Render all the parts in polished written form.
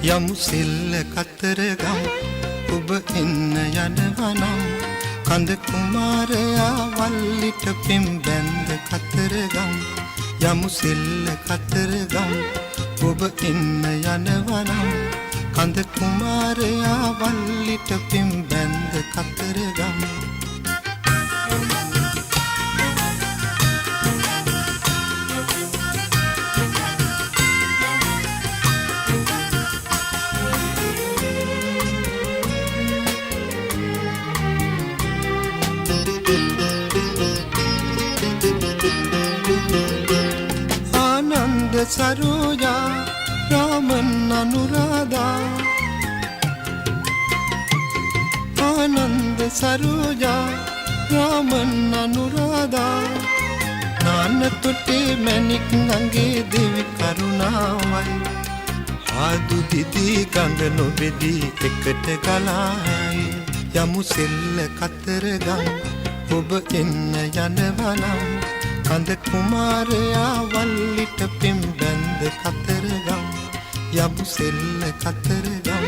යමු සිල්ල කතරගම් ඔබ එන්න යනවනම් කඳ කුමාරයා වල්ලිට පිම් බැන්ද කතරගම් යමු සිල්ල කතරගම් ඔබ එන්න යනවනම් කඳ කුමාරයා වල්ලිට පිම් බැන්ද කතරගම් सरोजा रामन अनुराधा आनंद सरोजा रामन अनुराधा नान तुटे मैनिक नंगे देवी करुणावයි ආදු දිදි ගඟ නොබෙදී එකට ගලායි යමු සෙල්ල කතරගම් ඔබ එන්න යනවනම් කඳ කුමාරයා වල්ලිට පිම් බැන්ද කතරගම් යමු සෙල්ල කතරගම්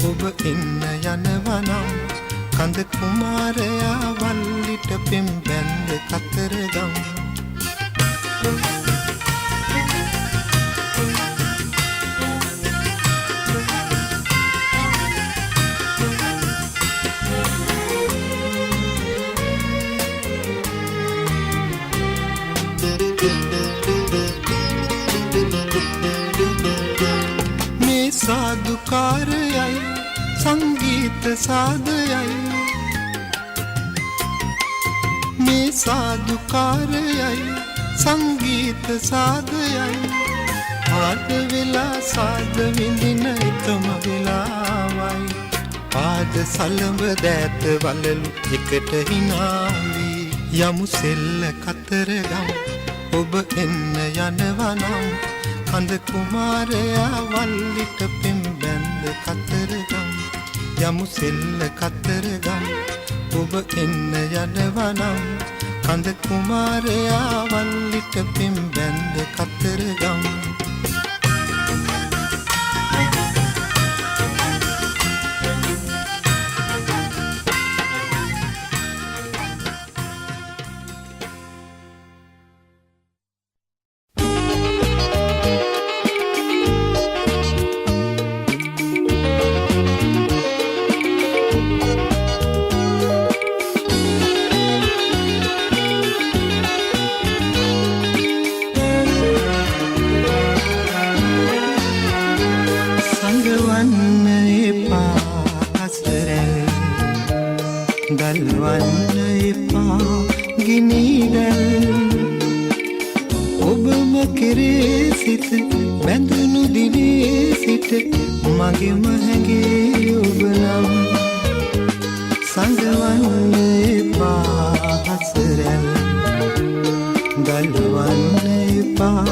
ඔබ එන්න යනවනම් කඳ කුමාරයා වල්ලිට පිම් බැන්ද කතරගම් साधुकारयයි संगीत साधयයි මේ साधुकारයයි संगीत साधයයි ආද වෙලා සාද විඳින එකම වෙලාවයි පාද සලඹ දෑත වලලු එකට හිනාවි යමු සෙල්ල කතරගම් ඔබ එන්න යනවනම් කඳ කුමාරයා වල්ලිට පිම් බැන්ද කතරගම් යමු සෙල්ල කතරගම් ඔබ එන්න යනවනම් කඳ කුමාරයා වල්ලිට පිම් බැන්ද කතරගම් දල්වන්න එපා ගිනිදැල් ඔබම කෙරේ සිත බැඳුණු දිනේ සිට මගෙම හැඟේ ඔබ නම් සංගවන්න එපා හසරැල් දල්වන්න එපා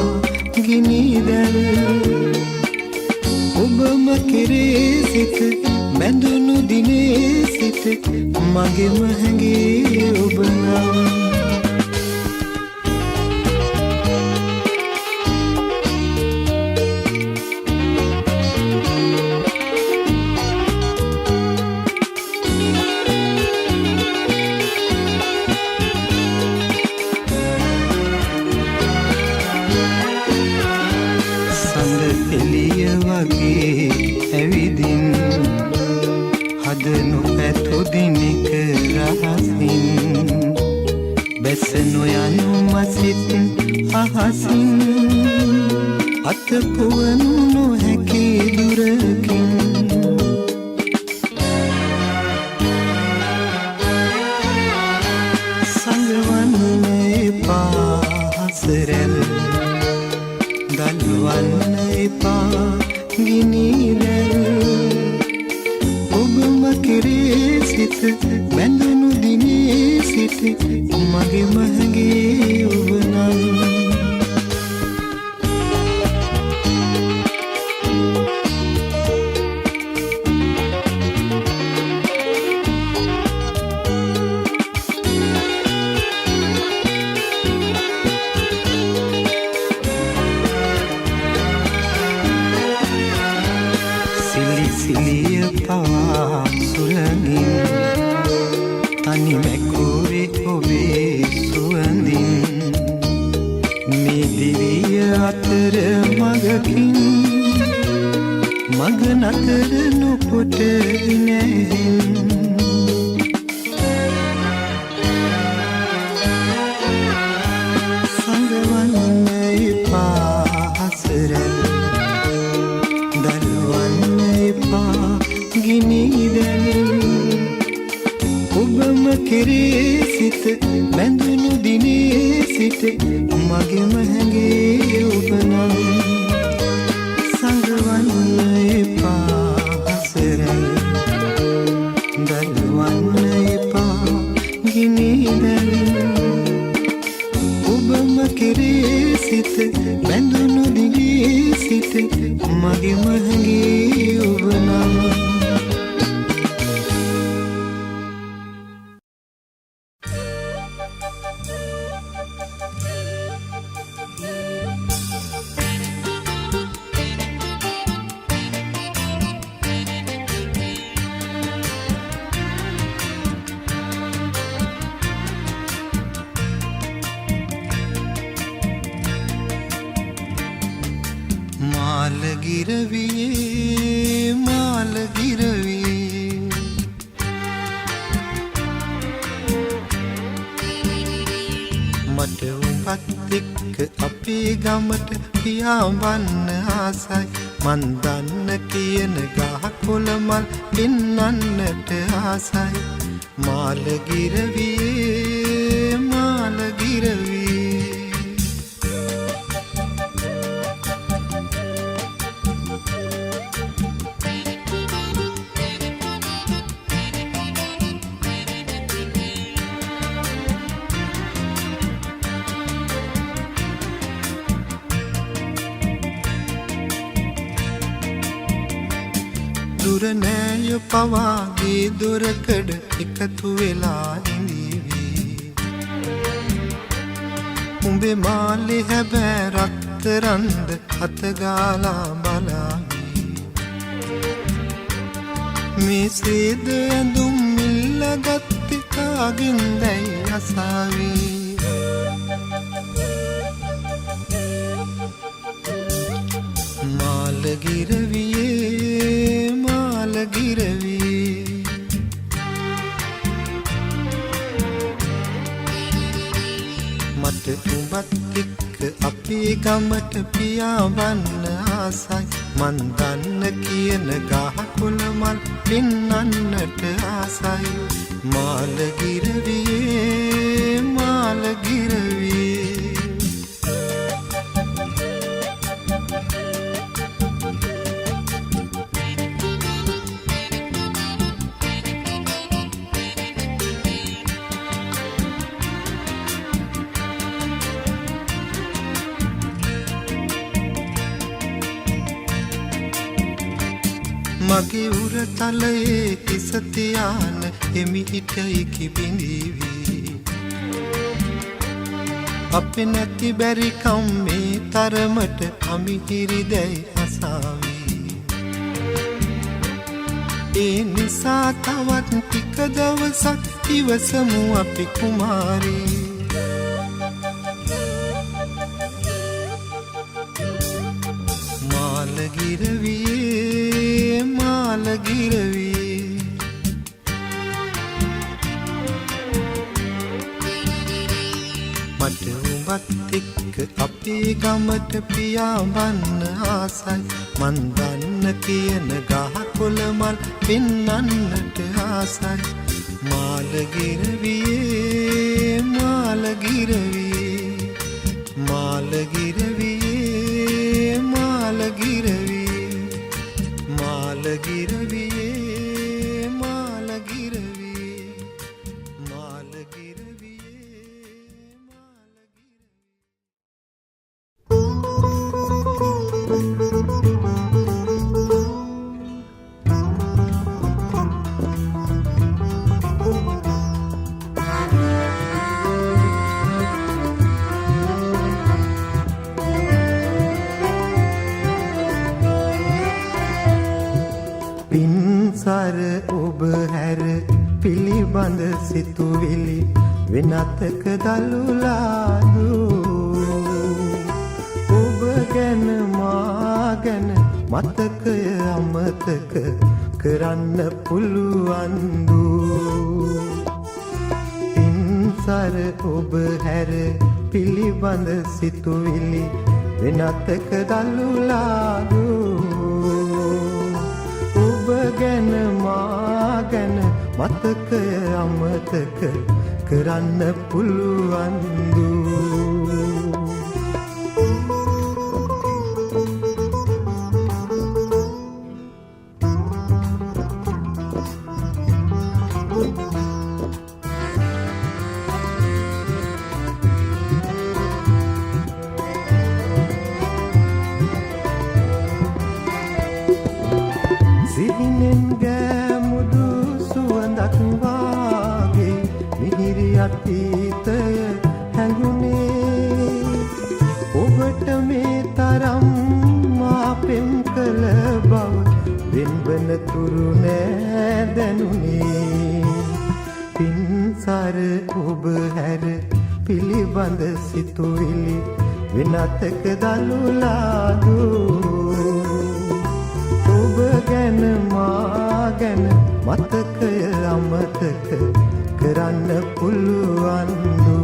ගිනිදැල් ඔබම කෙරේ සිත බැඳුණු දිනේ සිට මගෙම හැඟේ ඔබ නම් සඳ එළිය වගේ ඇවිදින් හදනු ඇතු දිනක රහසින් බැස නොයනු මසිත් අහසින් අත පුවනු නොහැකි දුරකින් සංගවන්න එපා හසරැල් දල්වන්න එපා ගිනිදැල් ඔබම කෙරේ සිත බැඳුණු දිනේ සිට මගෙම හැඟේ ඔබ නම් මග නතර නොකොට නැහෙන් සංගවන්න එපා හසරැල් දල්වන්න එපා ගිනිදැල් ඔබම කෙරේ සිත බැඳුණු දිනේ සිට මගෙම හැඟේ ඔබ නම් සංගවන්න එපා හසරැල් දල්වන්න එපා ගිනිදැල් ඔබම කෙරේ සිත බැඳුණු දිනේ සිට මගෙම හැඟේ ඔබ නම් මාලගිරවියේ මාලගිරවියේ මට උඹත් එක්ක අපේ ගමට පියාඹන්න ආසයි මන් දන්න කියන ගහකොළ මල් පෙන්නන්නට ආසයි මාලගිරවියේ මාලගිරවියේ දුර නෑය පවාගේ දොරකඩ එකතු වෙලා ඉඳීවි උඹේ මාලේ හැබෑ රත්තරන්ද අතගාලා බලාවි මේ සේද ඇඳුම් මිල්ලගත්තේ කාගෙන් දැයි අසාවි මාලගිරවියේ මාලගිරවියේ මට උඹත් එක්ක අපේ ගමට පියාඹන්න ආසයි මන් දන්න කියන ගහකොළ මල් පෙන්නන්නට ආසයි මාලගිරවියේ මාලගිරවියේ මගේ උරතලයේ කිස තියාන එමිහිටයි කිබිඳීවි අපේ නැති බැරිකම් මේ තරමට අමිහිරිදැයි අසාවි ඒ නිසා තවත් ටික දවසක් ඉවසමු අපි කුමාරී මාලගිරවියේ මාලගිරවියේ මට උඹත් එක්ක අපේ ගමට පියාඹන්න ආසයි මන් දන්න කියන ගහකොළ මල් පෙන්නන්නට ආසයි මාලගිරවියේ මාලගිරවියේ මාලගිරවියේ මාලගිරවියේ මාලගිරවියේ මාලගිරවියේ පින්සර ඔබ හැර පිළිබඳ සිතුවිලි වෙනතක දළුලාදු ඔබ ගැන මා ගැන මතකය අමතක කරන්න පුළුවන්දු පින්සර ඔබ හැර පිළිබඳ සිතුවිලි වෙනතක දල්ලුලාදු ඔබ ගැන මා ගැන මතකය අමතක කරන්න පුළුවන්දු සිහිනෙන් ගෑමුදු සුවඳක් වාගේ මිහිරි අතීතය හැඟුණේ ඔබට මේ තරම් මා පෙම් කළ බව වෙන්වන තුරු නෑ දැනුනේ පින්සර ඔබ හැර පිළිබඳ සිතුවිලි වෙනතක දළුලාදු ඔබ ගැන මා ගැන මතකය අමතක කරන්න පුළුවන්දු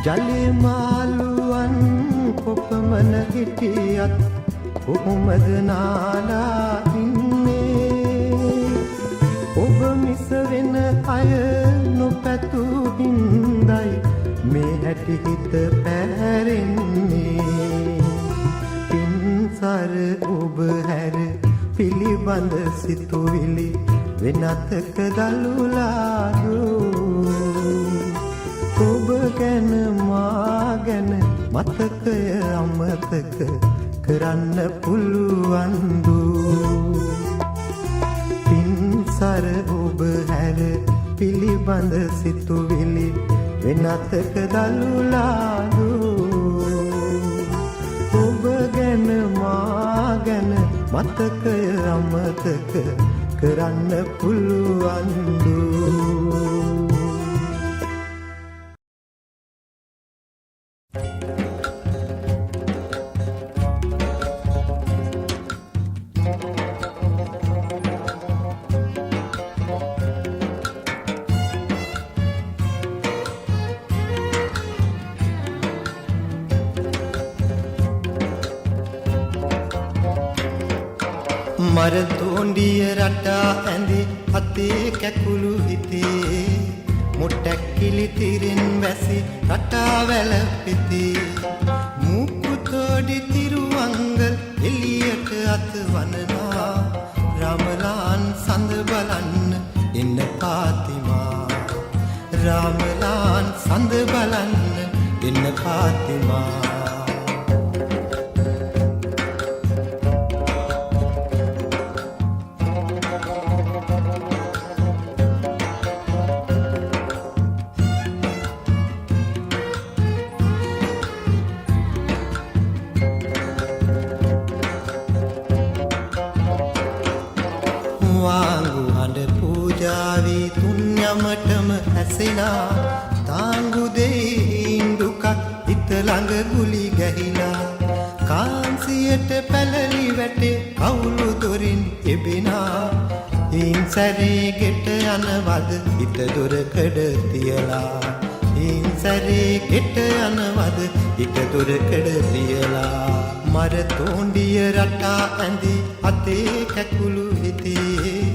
ජලේ මාළුවන් කොපමණ හිටියත් කොහොමද නාලා ඉන්නේ ඔබ මිස වෙන අය නොපැතු හින්දයි මේ හැටි හිත පැහැරෙන්නේ පින්සර ඔබ හැර පිළිබඳ සිතුවිලි වෙනතක දළුලාදු ඔබ ගැන මා ගැන මතකය අමතක කරන්න පුළුවන්දු පින්සර ඔබ හැර පිළිබඳ සිතුවිලි වෙනතක දළුලාදු ඔබ ගැන මා ගැන මතකය අමතක කරන්න පුළුවන්දු මර තෝණ්ඩිය රටා ඇඳි අතේ කැකුළු හිතේ මුට්ටක් කිලිතිරින් වැසි රටා වැළපෙතේ මුකුතෝඩි තිරුවංගල් එළියට අත වනනා රාමලාන් සඳ බලන්න එන්න පාතිමා රාමලාන් සඳ බලන්න එන්න පාතිමා වාංගු හඬ පූජාවී තුන්යමටම ඇසෙනා තාංගු දෙයින් දුකක් හිත ළඟ ගුලි ගැහිලා කාන්සියට පැලලි වැටේ කවුළු දොරින් එබිනා හින් සැරේ ගෙට යනවද හිත දොරකඩ තියලා හින් සැරේ ගෙට යනවද හිත දොරකඩ තියලා මර තෝණ්ඩිය රටා ඇඳි අතේ කැකුළු හිතේ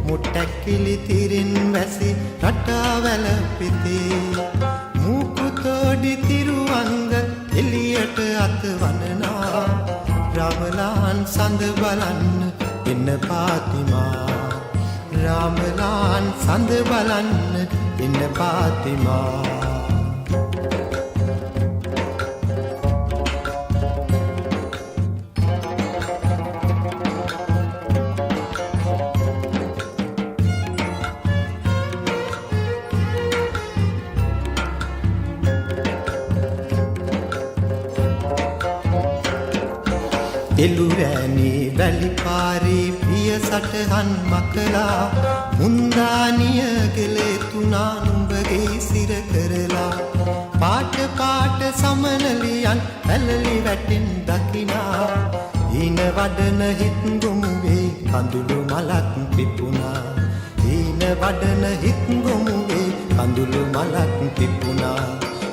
මුට්ටක් කිලිතිරින් වැසි රටා වැළපෙතේ මුකුතෝඩි තිරුවංග එළියට අත වනනා රාමලාන් සඳ බලන්න එන්න පාතිමා රාමලාන් සඳ බලන්න එන්න පාතිමා එළුරෑනේ වැලිපාරේ පිය සටහන් මකලා මුන්දානිය ගෙලේ තුනා නුඹගේ සිර කරලා පාට පාට සමනලියන් පැලලි වැටින් දකිනා ඊන වඩන හිත් ගොමුවේ කඳුළු මලක් පිපුණා ඊන වඩන හිත් ගොමුවේ කඳුළු මලක් පිපුණා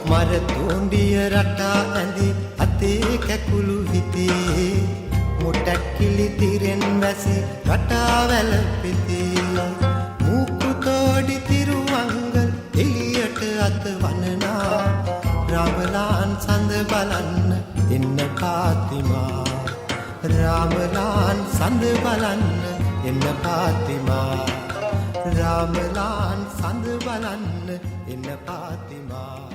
මර තෝණ්ඩිය රටා ඇඳි අතේ කැකුළු හිතේ මුටක් කිලි තිරෙන් වැසි රටා වැල පිතේ මුකු තෝඩි තිරුවංගල් එළියට අත වනනා රාමලාන් සඳ බලන්න එන්න පාතිමා රාමලාන් සඳ බලන්න එන්න පාතිමා රාමලාන් සඳ බලන්න එන්න පාතිමා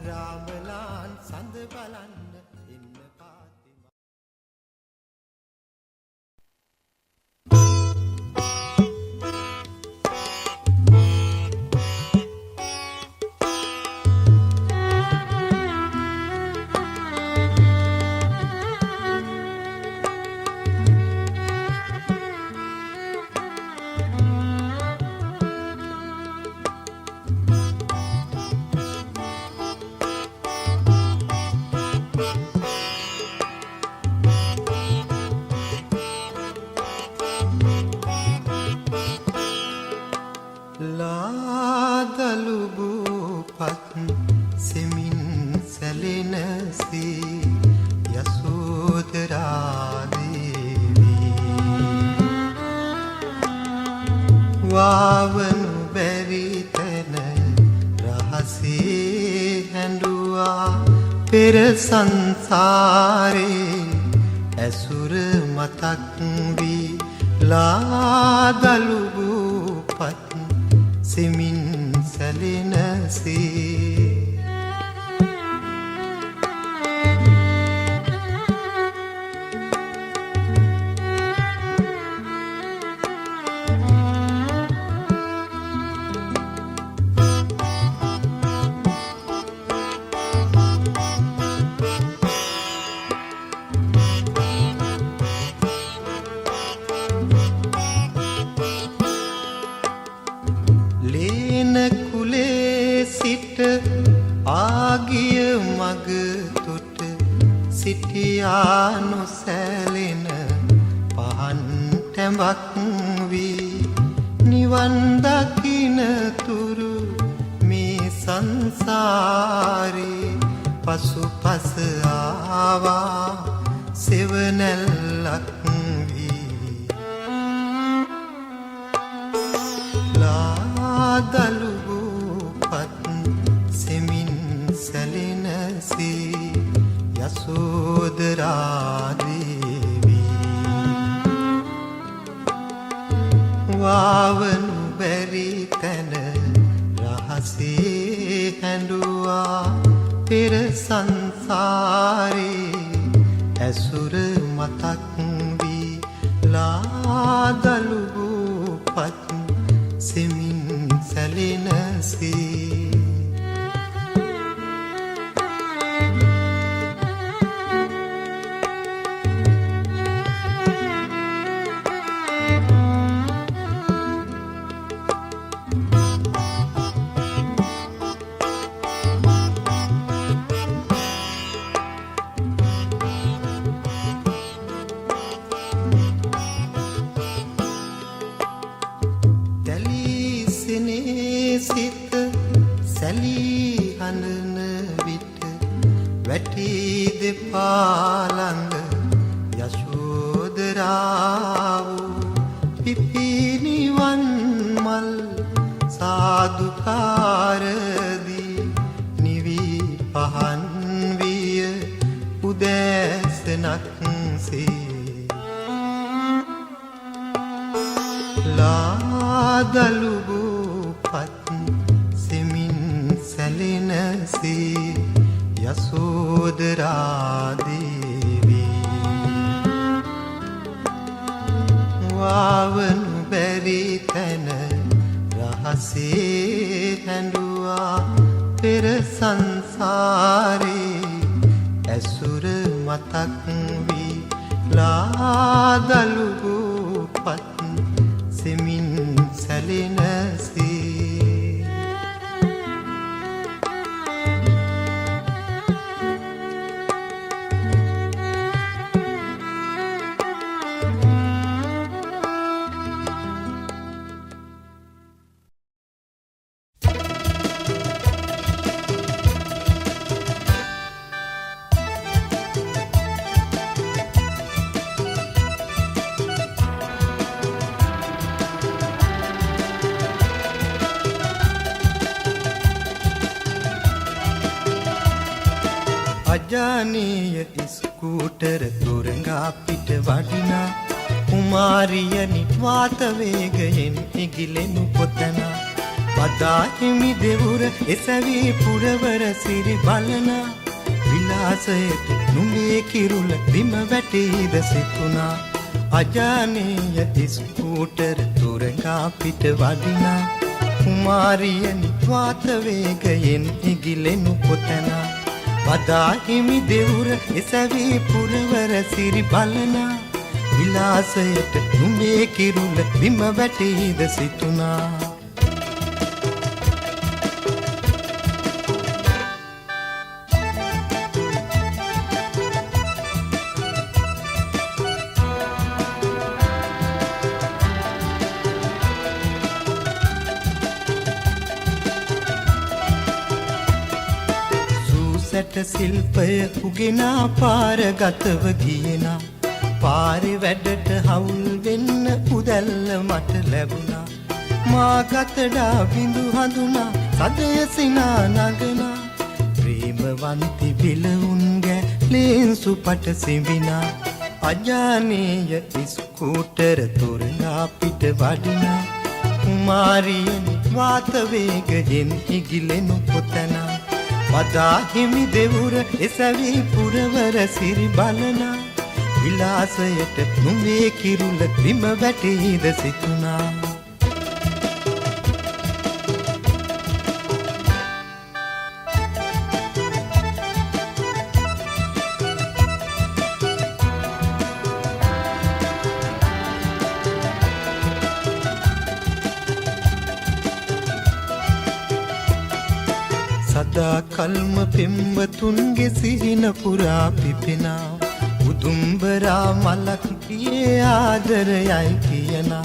රාමලාන් සඳ බලන්න එන්න පාතිමා වාවනු බැරි තැන රහසේ හැඬුවා පෙර සංසාරේ ඇසුර මතක් වී ලාදලුබුපත් සෙමින් සැලෙනසේ ආගිය මග තොට සිටියා නොසැලෙන පහන් තැඹක් වී නිවන් දකින තුරු මේ සංසාරේ පසුපස ආවා සෙවණැල්ලක් වී ලාදලුපත් සැලෙනසේ යසෝදරා දේවී වාවනු බැරි තැන රහසේ හැඬුවා පෙර සංසාරේ ඇසුර මතක් වී ලාදලුපත් සෙමින් සැලෙනසේ සිත සැලී හඬන විට වැටී දෙපාළඟ යශෝදරාව පිපිනිවන් මල් සාදුකාරදී නිවි පහන් විය උදෑසනක්සේ ලාදලුබුපත් සෙමින් සැලෙනසේ යසෝදරා දේවී වාවනු බැරි තැන රහසේ හැඬුවා පෙර සංසාරේ ඇසුර මතක් වී ලාදලුපත් සෙමින් සැලෙනසේ අජානීය ස්කූටර් තුරංගා පිට වඩිනා කුමාරියනි වාත වේගයෙන් ඉගිලෙනු කොතනා වදාහිමි දෙවුර එසවි පුරවර සිරි බලනා විලාසයට නුඹේ කිරුල බිම වැටීද සිතුනා අජානීය ස්කූටර් තුරංගා පිට වඩිනා කුමාරියනි වාත වේගයෙන් ඉගිලෙනු කොතනා වදාහිමි දෙවුර එසවි පුරවර සිරි බලනා විලාසයට නුඹේ කිරුල බිම වැටීද සිතුනා සැට සිල්පය උගෙනා පාරගතව ගියනා පාරේ වැඩට හවුල් වෙන්න උදැල්ල මට ලැබුණා මා ගතඩා බිඳු හඳුනා සදය සිනා නගනා ප්‍රේමවන්ති බිලවුන්ගේ ලේන්සු පට සිඹිනා අජානීය ස්කූටර් තුරංගා පිට වඩිනා කුමාරියනි වාත වේගයෙන් ඉගිලෙනු කොතනා වදාහිමි දෙවුර එසවි පුරවර සිරි බලනා විලාසයට නුඹේ කිරුල බිම වැටීද සිතුනා සදා කල්ම පෙම්වතුන්ගේ සිහින පුරා පිපෙනා උදුම්බරා මලක් පියේ ආදරයයි කියනා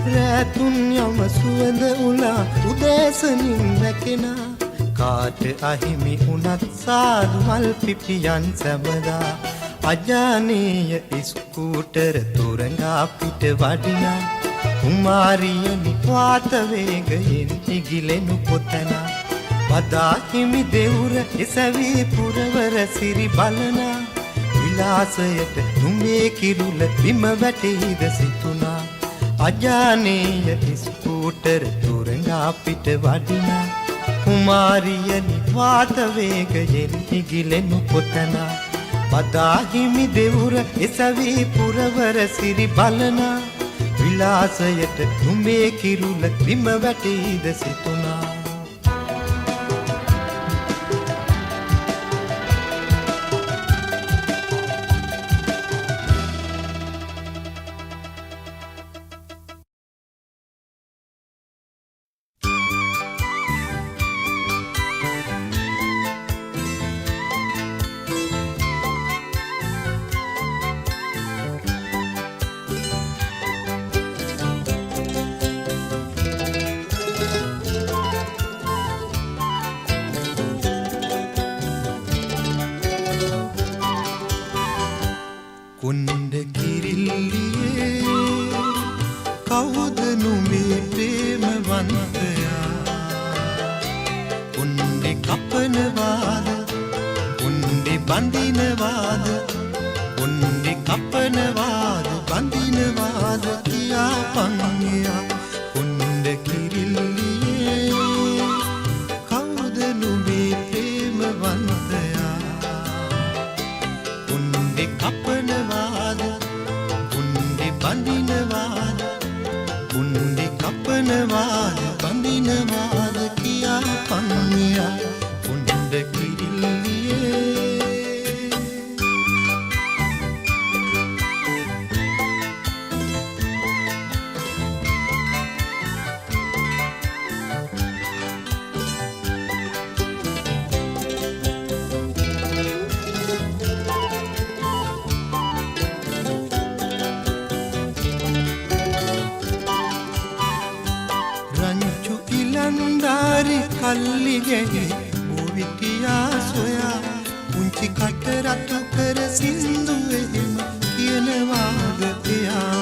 රැතුන් යම සුවඳ උලා උදෑසනින් වැකෙනා කාට අහිමි උනත් සාදු මල් පිපියන් සැබදා අජානීය ස්කූටර් තුරංගා පිට වඩිනා කුමාරියනි වාත වේගයෙන් ඉගිලෙනු කොතනා වදාහිමි දෙවුර එසවි පුරවර සිරි බලනා විලාසයට නුඹේ කිරුල බිම වැටීද සිතුනා අජානීය ස්කූටර් තුරංගා පිට වඩිනා කුමාරියනි වාත වේගයෙන් ඉගිලෙනු කොතනා වදාහිමි දෙවුර එසවි පුරවර සිරි බලනා විලාසයට නුඹේ කිරුල බිම වැටීද සිතුනා කොණ්ඩ කිරිල්ලියේ කවුද නුඹේ ප්‍රේමවන්තයා කොණ්ඩේ කපනවාද කොණ්ඩේ බඳිනවාද කොණ්ඩේ කපනවාද බඳිනවාද කියා පංගියා කොණ්ඩ කිරිල්ලියේ කවුද නුඹේ ප්‍රේමවන්තයා කොණ්ඩේ කපනවාද කොණ්ඩේ බඳිනවාද කොණ්ඩේ කපනවාද බඳිනවාද කියා පංගියා කොණ්ඩ කිරිල්ලියේ කල්ලි ගැහි බෝවිටියා සොයා පුංචි කට රතු කර සින්දු එහෙම කියනවාද එයා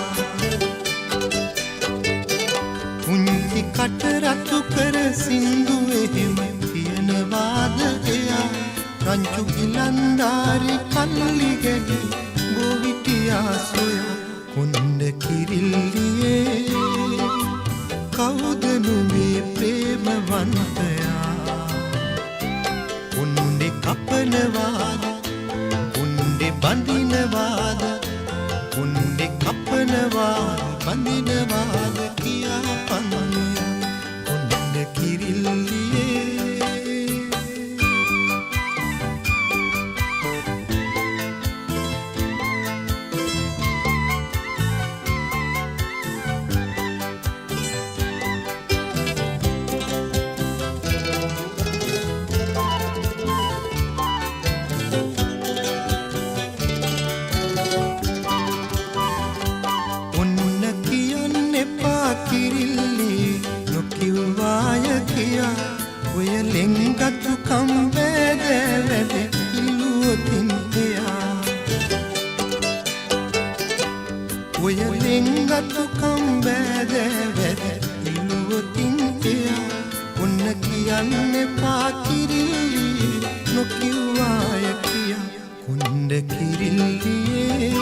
පුංචි කට රතු කර සින්දු එහෙම කියනවාද එයා රංචු ඉලන්දාරි කල්ලි ගැහි බෝවිටියා සොයා කොණ්ඩ කිරිල්ලියේ කවුද නුඹේ ප්‍රේමවන්තයා කොණ්ඩෙ කපනවාද කොණ්ඩෙ බඳිනවාද කොණ්ඩෙ කපනවාද බඳිනවාද කියා පන්නේ කොණ්ඩ කිරිල්ලියේ ඔය ලෙන්ගතු කම්බේද වැද ඉල්ලුවතින් එයා ඔය ලෙන්ගතු කම්බේද වැද ඉල්ලුවතින් එයා ඔන්න කියන්න එපා කිරිල්ලි නොකිව්වාය කියා කොණ්ඩ කිරිල්ලියේ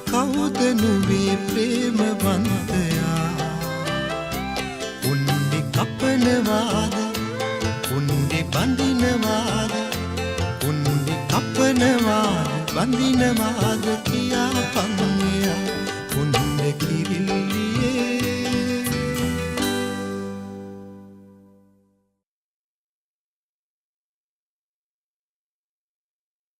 කවුද නුඹේ ප්‍රේමවන්තයා කොණ්ඩෙ කපනවාද කොණ්ඩෙ බඳිනවාද කොණ්ඩෙ කපනවාද බඳිනවාද කියා පන්නියා